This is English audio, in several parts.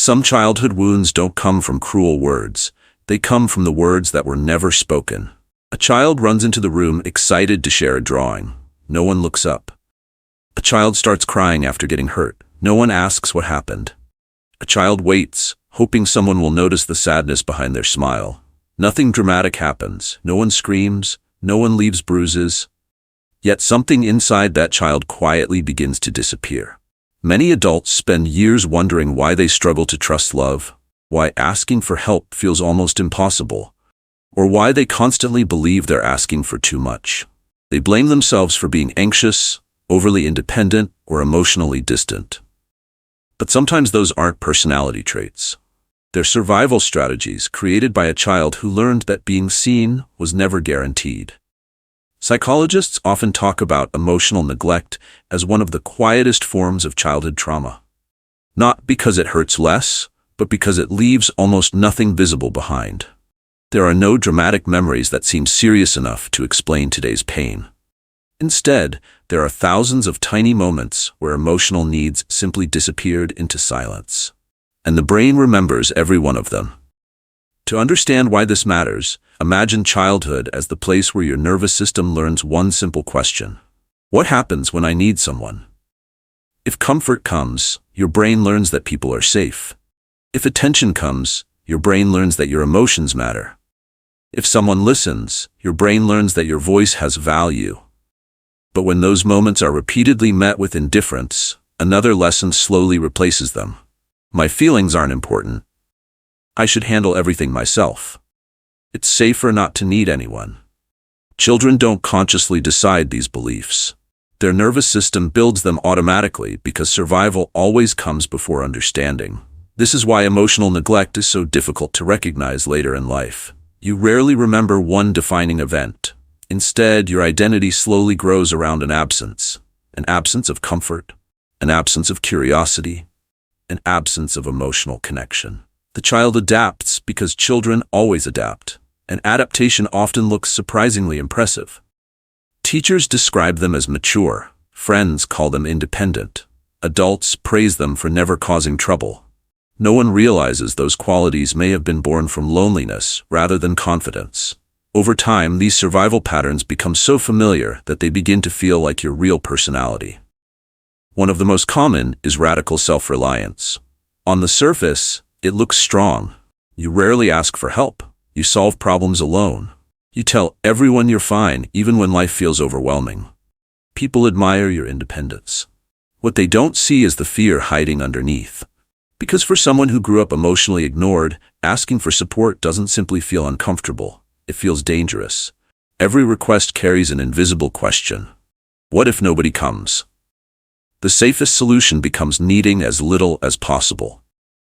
Some childhood wounds don't come from cruel words. They come from the words that were never spoken. A child runs into the room excited to share a drawing. No one looks up. A child starts crying after getting hurt. No one asks what happened. A child waits, hoping someone will notice the sadness behind their smile. Nothing dramatic happens. No one screams. No one leaves bruises. Yet something inside that child quietly begins to disappear. Many adults spend years wondering why they struggle to trust love, why asking for help feels almost impossible, or why they constantly believe they're asking for too much. They blame themselves for being anxious, overly independent, or emotionally distant. But sometimes those aren't personality traits. They're survival strategies created by a child who learned that being seen was never guaranteed. Psychologists often talk about emotional neglect as one of the quietest forms of childhood trauma. Not because it hurts less, but because it leaves almost nothing visible behind. There are no dramatic memories that seem serious enough to explain today's pain. Instead, there are thousands of tiny moments where emotional needs simply disappeared into silence. And the brain remembers every one of them. To understand why this matters, imagine childhood as the place where your nervous system learns one simple question. What happens when I need someone? If comfort comes, your brain learns that people are safe. If attention comes, your brain learns that your emotions matter. If someone listens, your brain learns that your voice has value. But when those moments are repeatedly met with indifference, another lesson slowly replaces them. My feelings aren't important. I should handle everything myself. It's safer not to need anyone. Children don't consciously decide these beliefs. Their nervous system builds them automatically because survival always comes before understanding. This is why emotional neglect is so difficult to recognize later in life. You rarely remember one defining event. Instead, your identity slowly grows around an absence of comfort, an absence of curiosity, an absence of emotional connection. The child adapts because children always adapt, and adaptation often looks surprisingly impressive. Teachers describe them as mature, friends call them independent, adults praise them for never causing trouble. No one realizes those qualities may have been born from loneliness rather than confidence. Over time, these survival patterns become so familiar that they begin to feel like your real personality. One of the most common is radical self-reliance. On the surface, it looks strong. You rarely ask for help. You solve problems alone. You tell everyone you're fine, even when life feels overwhelming. People admire your independence. What they don't see is the fear hiding underneath. Because for someone who grew up emotionally ignored, asking for support doesn't simply feel uncomfortable. It feels dangerous. Every request carries an invisible question. What if nobody comes? The safest solution becomes needing as little as possible.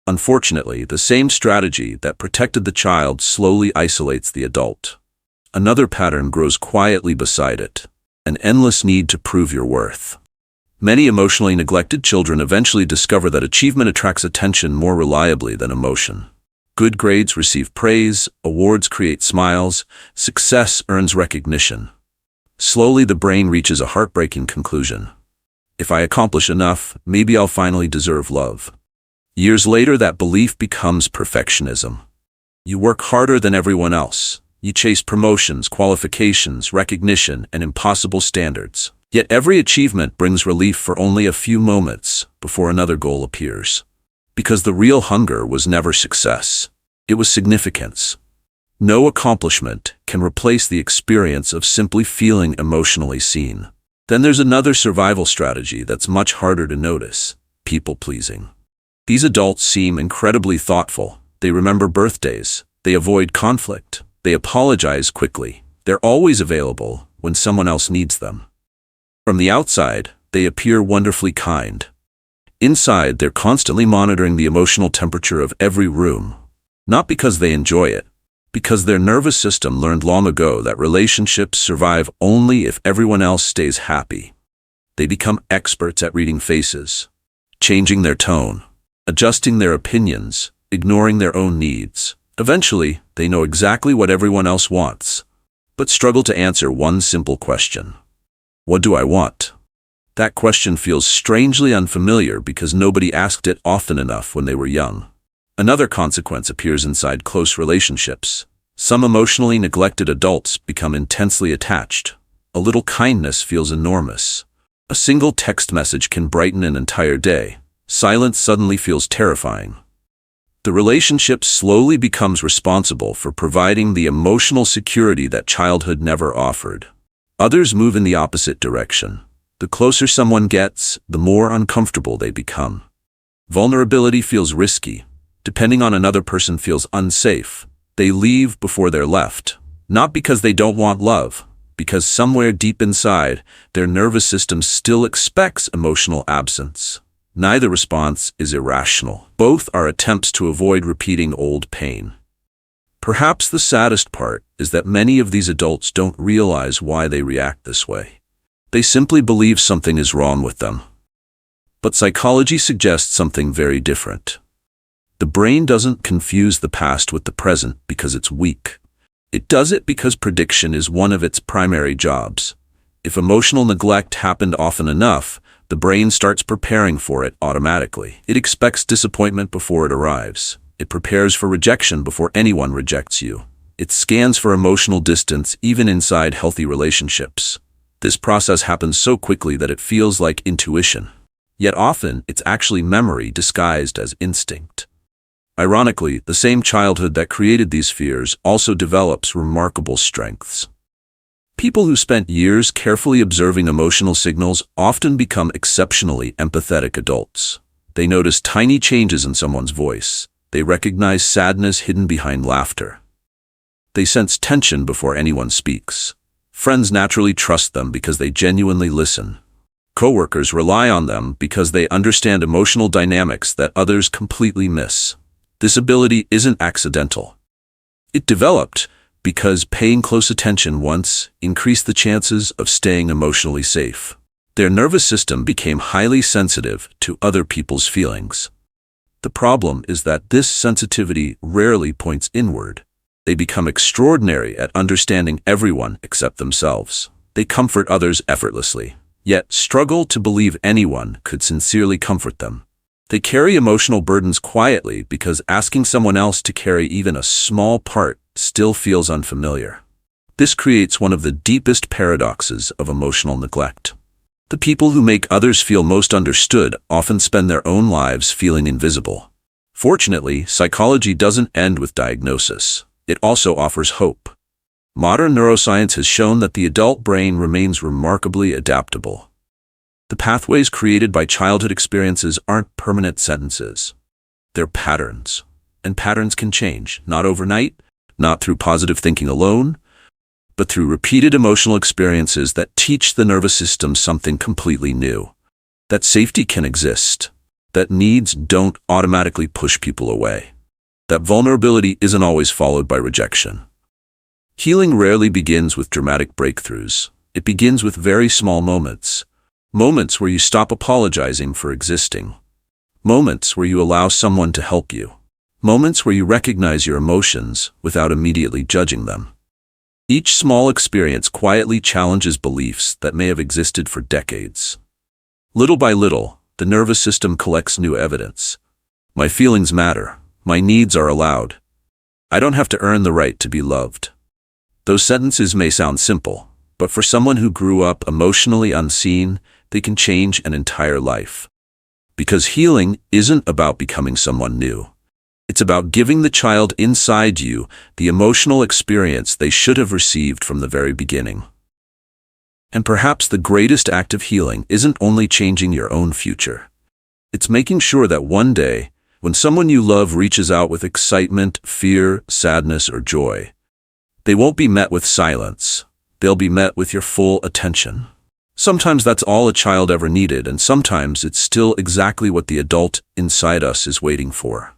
Unfortunately, the same strategy that protected the child slowly isolates the adult. Another pattern grows quietly beside it, an endless need to prove your worth. Many emotionally neglected children eventually discover that achievement attracts attention more reliably than emotion. Good grades receive praise, awards create smiles, success earns recognition. Slowly, the brain reaches a heartbreaking conclusion. If I accomplish enough, maybe I'll finally deserve love. Years later, that belief becomes perfectionism. You work harder than everyone else. You chase promotions, qualifications, recognition, and impossible standards. Yet every achievement brings relief for only a few moments before another goal appears. Because the real hunger was never success. It was significance. No accomplishment can replace the experience of simply feeling emotionally seen. Then there's another survival strategy that's much harder to notice: people-pleasing. These adults seem incredibly thoughtful. They remember birthdays. They avoid conflict. They apologize quickly. They're always available when someone else needs them. From the outside, they appear wonderfully kind. Inside, they're constantly monitoring the emotional temperature of every room. Not because they enjoy it, because their nervous system learned long ago that relationships survive only if everyone else stays happy. They become experts at reading faces, changing their tone, adjusting their opinions, ignoring their own needs. Eventually, they know exactly what everyone else wants, but struggle to answer one simple question. What do I want? That question feels strangely unfamiliar because nobody asked it often enough when they were young. Another consequence appears inside close relationships. Some emotionally neglected adults become intensely attached. A little kindness feels enormous. A single text message can brighten an entire day. Silence suddenly feels terrifying. The relationship slowly becomes responsible for providing the emotional security that childhood never offered. Others move in the opposite direction. The closer someone gets, the more uncomfortable they become. Vulnerability feels risky. Depending on another person feels unsafe. They leave before they're left. Not because they don't want love, because somewhere deep inside, their nervous system still expects emotional absence. Neither response is irrational. Both are attempts to avoid repeating old pain. Perhaps the saddest part is that many of these adults don't realize why they react this way. They simply believe something is wrong with them. But psychology suggests something very different. The brain doesn't confuse the past with the present because it's weak. It does it because prediction is one of its primary jobs. If emotional neglect happened often enough, the brain starts preparing for it automatically. It expects disappointment before it arrives. It prepares for rejection before anyone rejects you. It scans for emotional distance even inside healthy relationships. This process happens so quickly that it feels like intuition. Yet often, it's actually memory disguised as instinct. Ironically, the same childhood that created these fears also develops remarkable strengths. People who spent years carefully observing emotional signals often become exceptionally empathetic adults. They notice tiny changes in someone's voice. They recognize sadness hidden behind laughter. They sense tension before anyone speaks. Friends naturally trust them because they genuinely listen. Coworkers rely on them because they understand emotional dynamics that others completely miss. This ability isn't accidental. It developed because paying close attention once increased the chances of staying emotionally safe. Their nervous system became highly sensitive to other people's feelings. The problem is that this sensitivity rarely points inward. They become extraordinary at understanding everyone except themselves. They comfort others effortlessly, yet struggle to believe anyone could sincerely comfort them. They carry emotional burdens quietly because asking someone else to carry even a small part still feels unfamiliar. This creates one of the deepest paradoxes of emotional neglect. The people who make others feel most understood often spend their own lives feeling invisible. Fortunately, psychology doesn't end with diagnosis. It also offers hope. Modern neuroscience has shown that the adult brain remains remarkably adaptable. The pathways created by childhood experiences aren't permanent sentences. They're patterns. And patterns can change, not overnight, not through positive thinking alone, but through repeated emotional experiences that teach the nervous system something completely new. That safety can exist. That needs don't automatically push people away. That vulnerability isn't always followed by rejection. Healing rarely begins with dramatic breakthroughs. It begins with very small moments. Moments where you stop apologizing for existing. Moments where you allow someone to help you. Moments where you recognize your emotions without immediately judging them. Each small experience quietly challenges beliefs that may have existed for decades. Little by little, the nervous system collects new evidence. My feelings matter. My needs are allowed. I don't have to earn the right to be loved. Those sentences may sound simple, but for someone who grew up emotionally unseen, they can change an entire life. Because healing isn't about becoming someone new. It's about giving the child inside you the emotional experience they should have received from the very beginning. And perhaps the greatest act of healing isn't only changing your own future. It's making sure that one day, when someone you love reaches out with excitement, fear, sadness, or joy, they won't be met with silence. They'll be met with your full attention. Sometimes that's all a child ever needed, and sometimes it's still exactly what the adult inside us is waiting for.